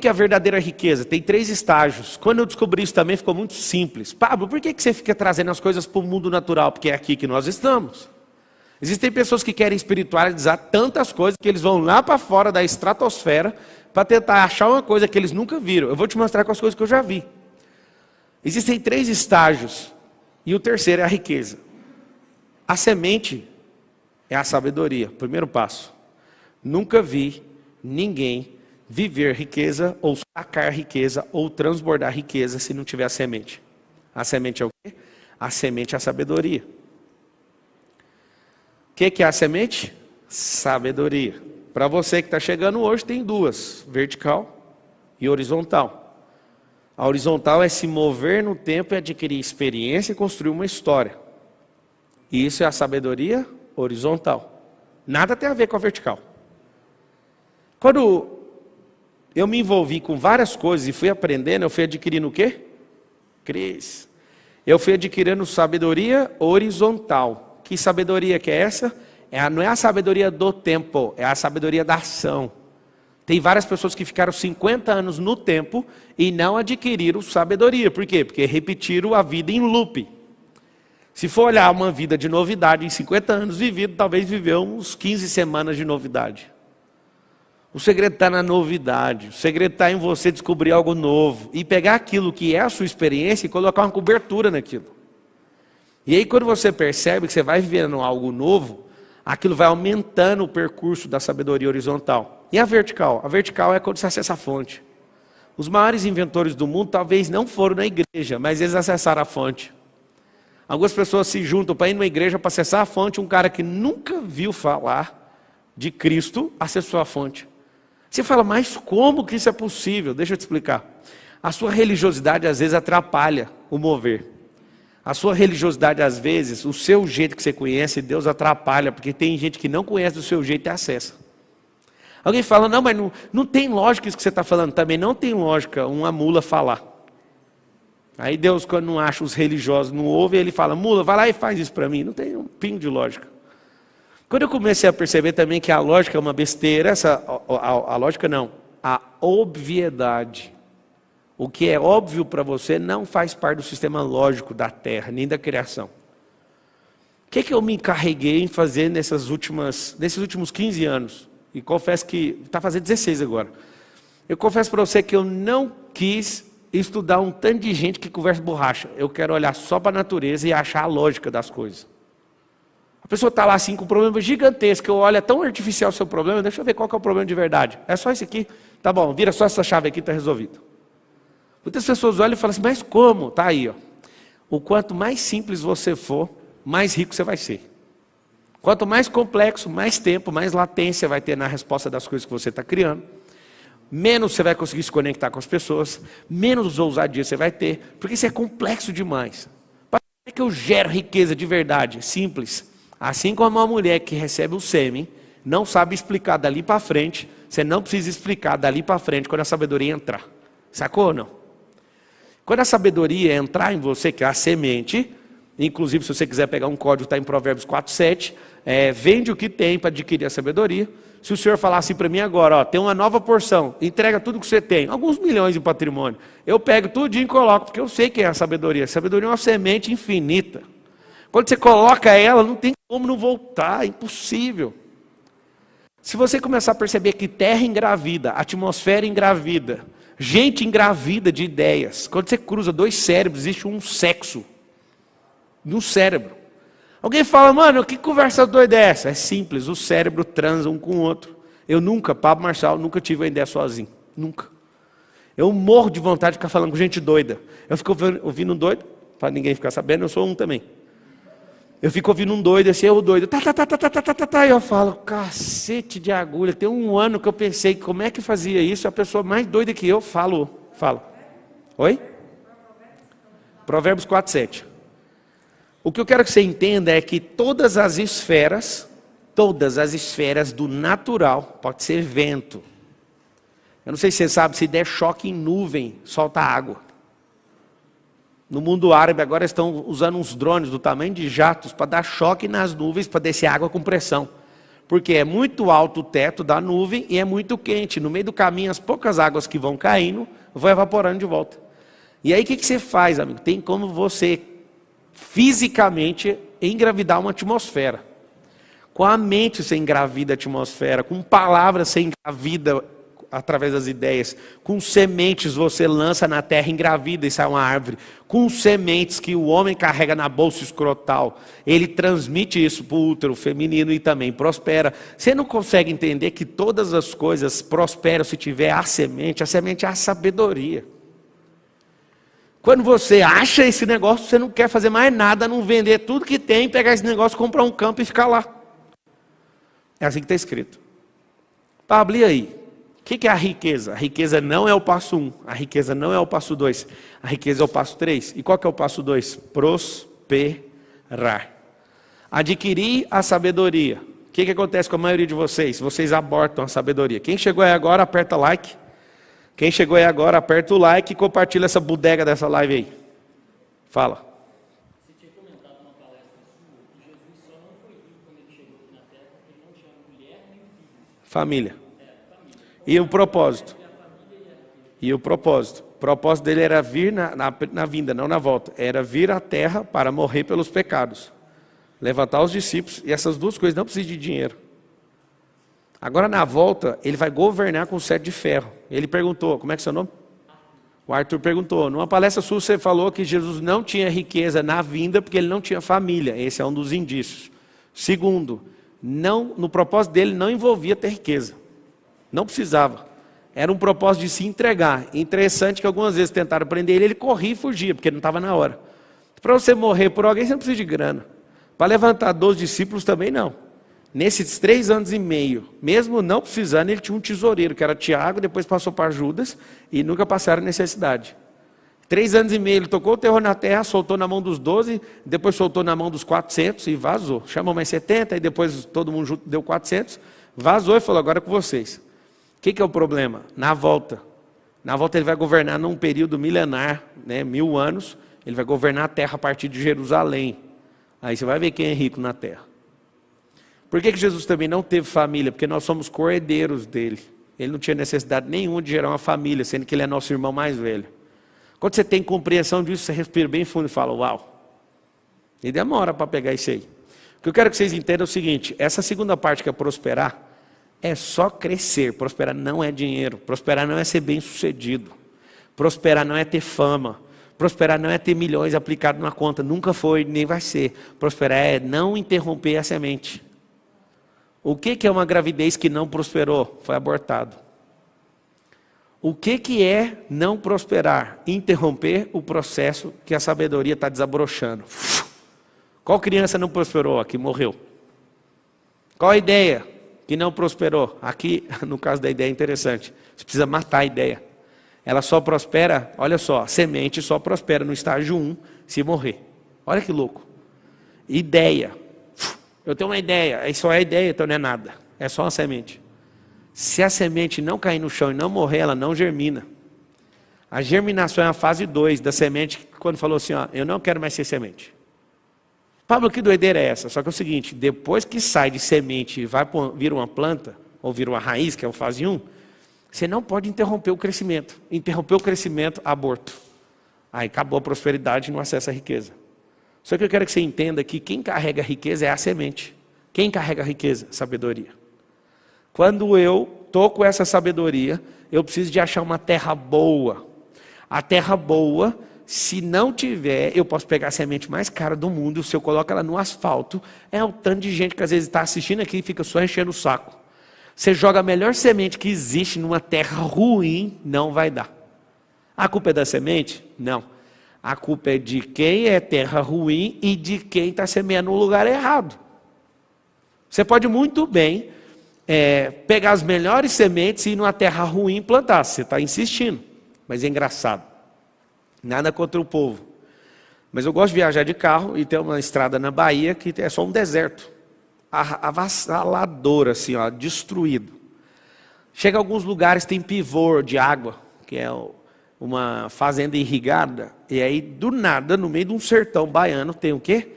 que é a verdadeira riqueza? Tem 3 estágios. Quando eu descobri isso também ficou muito simples. Pablo, por que você fica trazendo as coisas para o mundo natural? Porque é aqui que nós estamos. Existem pessoas que querem espiritualizar tantas coisas que eles vão lá para fora da estratosfera para tentar achar uma coisa que eles nunca viram. Eu vou te mostrar com as coisas que eu já vi. Existem 3 estágios. E o terceiro é a riqueza. A semente é a sabedoria. Primeiro passo. Nunca vi ninguém viver riqueza, ou sacar riqueza, ou transbordar riqueza se não tiver a semente. A semente é o quê? A semente é a sabedoria. O que é a semente? Sabedoria. Para você que está chegando hoje, tem 2, vertical e horizontal. A horizontal é se mover no tempo e adquirir experiência e construir uma história. E isso é a sabedoria horizontal. Nada tem a ver com a vertical. Quando eu me envolvi com várias coisas e fui aprendendo, eu fui adquirindo o quê? Cris. Eu fui adquirindo sabedoria horizontal. Que sabedoria que é essa? Não é a sabedoria do tempo, é a sabedoria da ação. Tem várias pessoas que ficaram 50 anos no tempo e não adquiriram sabedoria. Por quê? Porque repetiram a vida em loop. Se for olhar uma vida de novidade, em 50 anos vivido, talvez viveu uns 15 semanas de novidade. O segredo está na novidade, o segredo está em você descobrir algo novo e pegar aquilo que é a sua experiência e colocar uma cobertura naquilo. E aí quando você percebe que você vai vivendo algo novo, aquilo vai aumentando o percurso da sabedoria horizontal. E a vertical? A vertical é quando você acessa a fonte. Os maiores inventores do mundo talvez não foram na igreja, mas eles acessaram a fonte. Algumas pessoas se juntam para ir numa igreja para acessar a fonte, um cara que nunca viu falar de Cristo acessou a fonte. Você fala, mas como que isso é possível? Deixa eu te explicar. A sua religiosidade às vezes atrapalha o mover. A sua religiosidade às vezes, o seu jeito que você conhece, Deus atrapalha, porque tem gente que não conhece do seu jeito e acessa. Alguém fala, não, mas não tem lógica isso que você está falando. Também não tem lógica uma mula falar. Aí Deus, quando não acha os religiosos, não ouve, ele fala, mula, vai lá e faz isso para mim. Não tem um pingo de lógica. Quando eu comecei a perceber também que a lógica é uma besteira, a lógica não, a obviedade. O que é óbvio para você não faz parte do sistema lógico da Terra, nem da criação. O que eu me encarreguei em fazer nesses últimos 15 anos? E confesso que está fazendo 16 agora. Eu confesso para você que eu não quis estudar um tanto de gente que conversa borracha. Eu quero olhar só para a natureza e achar a lógica das coisas. A pessoa está lá assim com um problema gigantesco, eu olho, é tão artificial o seu problema, deixa eu ver qual que é o problema de verdade. É só esse aqui? Tá bom, vira só essa chave aqui, está resolvido. Muitas pessoas olham e falam assim, mas como? Está aí, ó. O quanto mais simples você for, mais rico você vai ser. Quanto mais complexo, mais tempo, mais latência vai ter na resposta das coisas que você está criando. Menos você vai conseguir se conectar com as pessoas, menos ousadia você vai ter, porque isso é complexo demais. Para que eu gero riqueza de verdade? Simples. Assim como uma mulher que recebe o sêmen, não sabe explicar dali para frente, você não precisa explicar dali para frente quando a sabedoria entrar. Sacou ou não? Quando a sabedoria entrar em você, que é a semente, inclusive se você quiser pegar um código, está em Provérbios 4:7, vende o que tem para adquirir a sabedoria. Se o senhor falar assim para mim agora, ó, tem uma nova porção, entrega tudo que você tem, alguns milhões de patrimônio, eu pego tudinho e coloco, porque eu sei que é a sabedoria. A sabedoria é uma semente infinita. Quando você coloca ela, não tem como não voltar, é impossível. Se você começar a perceber que terra engravida, atmosfera engravida, gente engravida de ideias, quando você cruza 2 cérebros, existe um sexo no cérebro. Alguém fala, mano, que conversa doida é essa? É simples, o cérebro transa um com o outro. Eu nunca, Pablo Marçal, nunca tive uma ideia sozinho. Nunca. Eu morro de vontade de ficar falando com gente doida. Eu fico ouvindo um doido, para ninguém ficar sabendo, eu sou um também. Eu fico ouvindo um doido, assim, eu doido, e eu falo, cacete de agulha, tem um ano que eu pensei, como é que fazia isso? A pessoa mais doida que eu, falo. Oi? Provérbios 4:7. O que eu quero que você entenda é que todas as esferas do natural, pode ser vento. Eu não sei se você sabe, se der choque em nuvem, solta água. No mundo árabe agora estão usando uns drones do tamanho de jatos para dar choque nas nuvens, para descer água com pressão. Porque é muito alto o teto da nuvem e é muito quente. No meio do caminho, as poucas águas que vão caindo, vão evaporando de volta. E aí o que você faz, amigo? Tem como você fisicamente engravidar uma atmosfera. Com a mente você engravida a atmosfera, com palavras você engravida através das ideias, com sementes você lança na terra, engravida e sai uma árvore, com sementes que o homem carrega na bolsa escrotal, ele transmite isso para o útero feminino e também prospera. Você não consegue entender que todas as coisas prosperam se tiver a semente é a sabedoria. Quando você acha esse negócio, você não quer fazer mais nada, não vender tudo que tem, pegar esse negócio, comprar um campo e ficar lá. É assim que está escrito. Pablo, e aí? O que é a riqueza? A riqueza não é o passo 1, a riqueza não é o passo 2, a riqueza é o passo 3. E qual que é o passo 2? Prosperar. Adquirir a sabedoria. O que acontece com a maioria de vocês? Vocês abortam a sabedoria. Quem chegou aí agora, aperta like. Quem chegou aí agora, aperta o like e compartilha essa bodega dessa live aí. Fala. Você tinha comentado numa palestra sua que Jesus só não foi rico quando ele chegou aqui na terra porque ele não tinha mulher nem filhos. Família. E o propósito? E o propósito? O propósito dele era vir na vinda, não na volta. Era vir à terra para morrer pelos pecados. Levantar os discípulos. E essas duas coisas não precisam de dinheiro. Agora na volta, ele vai governar com o cetro de ferro. Ele perguntou, como é que é seu nome? O Arthur perguntou, numa palestra sua você falou que Jesus não tinha riqueza na vinda porque ele não tinha família. Esse é um dos indícios. Segundo, no propósito dele não envolvia ter riqueza. Não precisava. Era um propósito de se entregar. Interessante que algumas vezes tentaram prender ele corria e fugia, porque não estava na hora. Para você morrer por alguém, você não precisa de grana. Para levantar 12 discípulos também não. Nesses 3 anos e meio, mesmo não precisando, ele tinha um tesoureiro, que era Tiago, depois passou para Judas, e nunca passaram necessidade. 3 anos e meio, ele tocou o terror na terra, soltou na mão dos 12, depois soltou na mão dos 400 e vazou. Chamou mais 70, e depois todo mundo junto deu 400, vazou e falou, agora é com vocês. O que é o problema? Na volta. Na volta ele vai governar num período milenar, 1000 anos, ele vai governar a terra a partir de Jerusalém. Aí você vai ver quem é rico na terra. Por que Jesus também não teve família? Porque nós somos co-herdeiros dele. Ele não tinha necessidade nenhuma de gerar uma família, sendo que ele é nosso irmão mais velho. Quando você tem compreensão disso, você respira bem fundo e fala, uau. E demora para pegar isso aí. O que eu quero que vocês entendam é o seguinte, essa segunda parte que é prosperar, é só crescer. Prosperar não é dinheiro. Prosperar não é ser bem sucedido. Prosperar não é ter fama. Prosperar não é ter milhões aplicados na conta. Nunca foi, nem vai ser. Prosperar é não interromper a semente. O que é uma gravidez que não prosperou? Foi abortado. O que é não prosperar? Interromper o processo que a sabedoria está desabrochando. Qual criança não prosperou? Aqui morreu. Qual a ideia que não prosperou? Aqui, no caso da ideia é interessante. Você precisa matar a ideia. Ela só prospera, olha só, a semente só prospera no estágio 1 se morrer. Olha que louco. Ideia. Eu tenho uma ideia, aí só é ideia, então não é nada. É só uma semente. Se a semente não cair no chão e não morrer, ela não germina. A germinação é a fase 2 da semente, quando falou assim, ó, eu não quero mais ser semente. Pablo, que doideira é essa? Só que é o seguinte, depois que sai de semente e vira uma planta, ou vira uma raiz, que é o fase 1, você não pode interromper o crescimento. Interromper o crescimento, aborto. Aí acabou a prosperidade e não acessa a riqueza. Só que eu quero que você entenda que quem carrega a riqueza é a semente. Quem carrega a riqueza? Sabedoria. Quando eu toco essa sabedoria, eu preciso de achar uma terra boa. A terra boa, se não tiver, eu posso pegar a semente mais cara do mundo, se eu coloco ela no asfalto, é o tanto de gente que às vezes está assistindo aqui e fica só enchendo o saco. Você joga a melhor semente que existe numa terra ruim, não vai dar. A culpa é da semente? Não. A culpa é de quem é terra ruim e de quem está semeando no lugar errado. Você pode muito bem pegar as melhores sementes e ir numa terra ruim e plantar. Você está insistindo, mas é engraçado. Nada contra o povo. Mas eu gosto de viajar de carro e tem uma estrada na Bahia que é só um deserto. Avassalador, assim, ó, destruído. Chega a alguns lugares, tem pivô de água, que é uma fazenda irrigada, e aí do nada, no meio de um sertão baiano, tem o quê?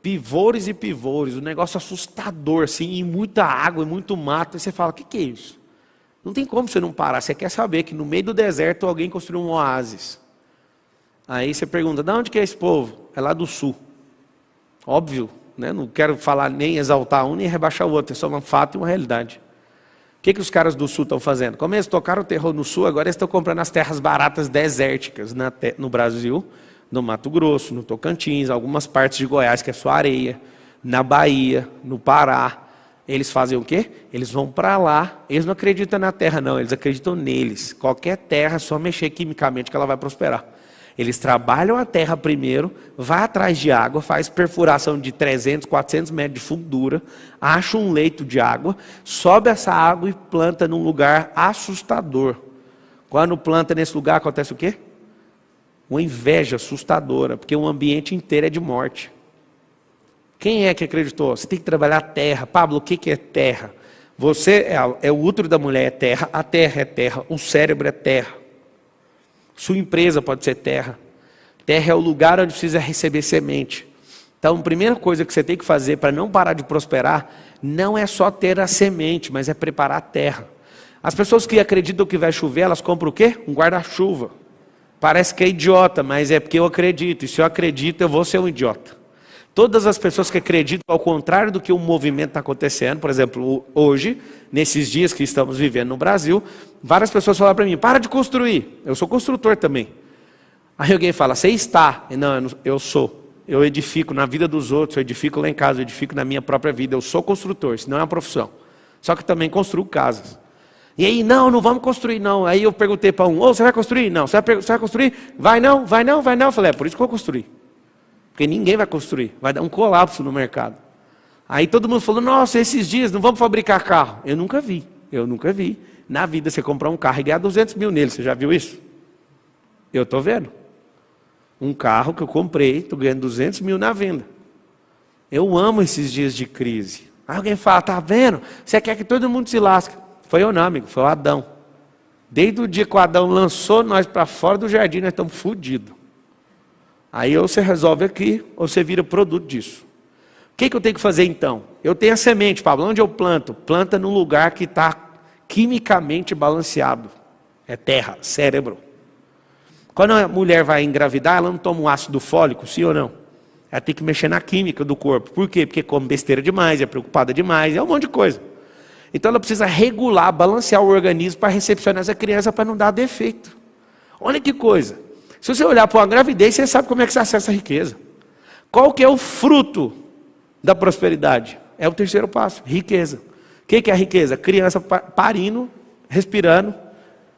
pivôres e pivôres, um negócio assustador, assim, e muita água, e muito mato, e você fala, o que é isso? Não tem como você não parar, você quer saber que no meio do deserto alguém construiu um oásis. Aí você pergunta, de onde que é esse povo? É lá do sul. Óbvio, né? Não quero falar nem exaltar um, nem rebaixar o outro, é só um fato e uma realidade. O que os caras do sul estão fazendo? Como eles tocaram o terror no sul, agora eles estão comprando as terras baratas desérticas no Brasil, no Mato Grosso, no Tocantins, algumas partes de Goiás, que é só areia, na Bahia, no Pará. Eles fazem o quê? Eles vão para lá, eles não acreditam na terra não, eles acreditam neles. Qualquer terra, é só mexer quimicamente que ela vai prosperar. Eles trabalham a terra primeiro, vai atrás de água, faz perfuração de 300, 400 metros de fundura, acha um leito de água, sobe essa água e planta num lugar assustador. Quando planta nesse lugar, acontece o quê? Uma inveja assustadora, porque o ambiente inteiro é de morte. Quem é que acreditou? Você tem que trabalhar a terra. Pablo, o que é terra? Você é o útero da mulher, é terra, a terra é terra, o cérebro é terra. Sua empresa pode ser terra. Terra é o lugar onde precisa receber semente. Então, a primeira coisa que você tem que fazer para não parar de prosperar, não é só ter a semente, mas é preparar a terra. As pessoas que acreditam que vai chover, elas compram o quê? Um guarda-chuva. Parece que é idiota, mas é porque eu acredito. E se eu acredito, eu vou ser um idiota. Todas as pessoas que acreditam ao contrário do que o movimento está acontecendo, por exemplo, hoje, nesses dias que estamos vivendo no Brasil, várias pessoas falam para mim, para de construir. Eu sou construtor também. Aí alguém fala, você está? Não, eu sou. Eu edifico na vida dos outros, eu edifico lá em casa, eu edifico na minha própria vida. Eu sou construtor, isso não é uma profissão. Só que também construo casas. E aí, não vamos construir não. Aí eu perguntei para um, você vai construir? Não. Você vai construir? Vai não. Eu falei, por isso que eu vou construir. Porque ninguém vai construir, vai dar um colapso no mercado. Aí todo mundo falou, nossa, esses dias não vamos fabricar carro. Eu nunca vi. Na vida você comprar um carro e ganhar 200 mil nele, você já viu isso? Eu estou vendo. Um carro que eu comprei, estou ganhando 200 mil na venda. Eu amo esses dias de crise. Aí alguém fala, tá vendo? Você quer que todo mundo se lasque. Foi eu não, amigo, foi o Adão. Desde o dia que o Adão lançou nós para fora do jardim, nós estamos fodidos. Aí ou você resolve aqui, ou você vira produto disso. O que eu tenho que fazer então? Eu tenho a semente, Pablo, onde eu planto? Planta num lugar que está quimicamente balanceado. É terra, cérebro. Quando a mulher vai engravidar, ela não toma um ácido fólico, sim ou não? Ela tem que mexer na química do corpo. Por quê? Porque come besteira demais, é preocupada demais, é um monte de coisa. Então ela precisa regular, balancear o organismo para recepcionar essa criança para não dar defeito. Olha que coisa. Se você olhar para uma gravidez, você sabe como é que você acessa a riqueza. Qual que é o fruto da prosperidade? É o terceiro passo, riqueza. O que é a riqueza? Criança parindo, respirando,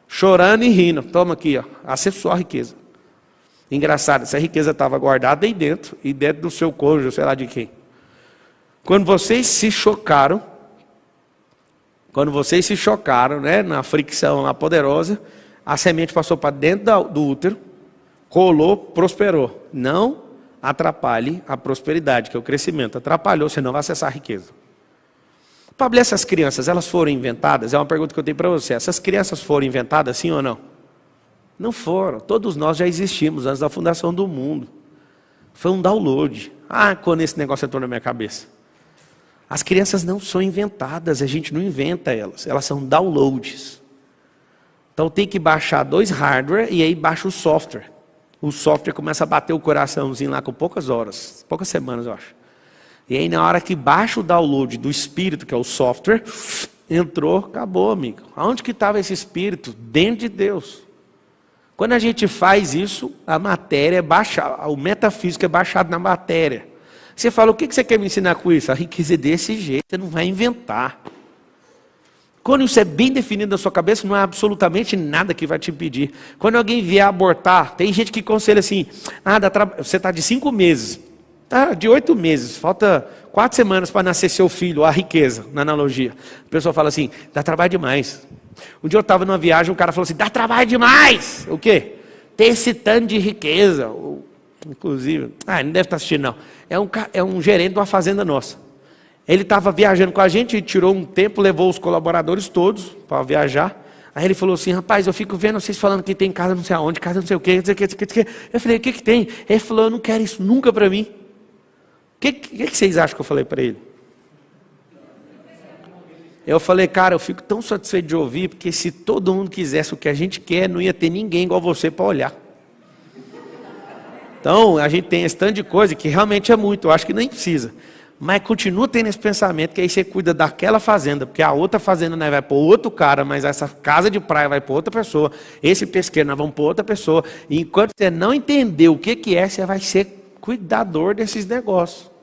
chorando e rindo. Toma aqui, ó, acessou a riqueza. Engraçado, essa riqueza estava guardada aí dentro, e dentro do seu cônjuge, sei lá de quem. Quando vocês se chocaram, né, na fricção lá poderosa, a semente passou para dentro do útero, colou, prosperou. Não atrapalhe a prosperidade, que é o crescimento. Atrapalhou, você não vai acessar a riqueza. Pablo, essas crianças, elas foram inventadas? É uma pergunta que eu tenho para você. Essas crianças foram inventadas, sim ou não? Não foram. Todos nós já existimos antes da fundação do mundo. Foi um download. Quando esse negócio entrou na minha cabeça. As crianças não são inventadas, a gente não inventa elas. Elas são downloads. Então tem que baixar 2 hardware e aí baixa o software. O software começa a bater o coraçãozinho lá com poucas horas, poucas semanas eu acho. E aí na hora que baixa o download do espírito, que é o software, entrou, acabou, amigo. Aonde que estava esse espírito? Dentro de Deus. Quando a gente faz isso, a matéria é baixada, o metafísico é baixado na matéria. Você fala, o que você quer me ensinar com isso? A riqueza é desse jeito, você não vai inventar. Quando isso é bem definido na sua cabeça, não há absolutamente nada que vai te impedir. Quando alguém vier abortar, tem gente que aconselha assim, você está de 5 meses, tá de 8 meses, falta 4 semanas para nascer seu filho, a riqueza, na analogia. A pessoa fala assim, dá trabalho demais. Um dia eu estava numa viagem, um cara falou assim, dá trabalho demais. O quê? Ter esse tanto de riqueza. Inclusive, não deve estar assistindo não. É um gerente de uma fazenda nossa. Ele estava viajando com a gente, tirou um tempo, levou os colaboradores todos para viajar. Aí ele falou assim, rapaz, eu fico vendo vocês falando que tem casa não sei aonde, casa não sei o quê, não sei o quê, não sei o quê. Eu falei, o que tem? Ele falou, eu não quero isso nunca para mim. que vocês acham que eu falei para ele? Eu falei, cara, eu fico tão satisfeito de ouvir, porque se todo mundo quisesse o que a gente quer, não ia ter ninguém igual você para olhar. Então, a gente tem esse tanto de coisa que realmente é muito, eu acho que nem precisa. Mas continua tendo esse pensamento que aí você cuida daquela fazenda, porque a outra fazenda, né, vai para outro cara, mas essa casa de praia vai para outra pessoa, esse pesqueiro nós vamos para outra pessoa. E enquanto você não entender o que é, você vai ser cuidador desses negócios.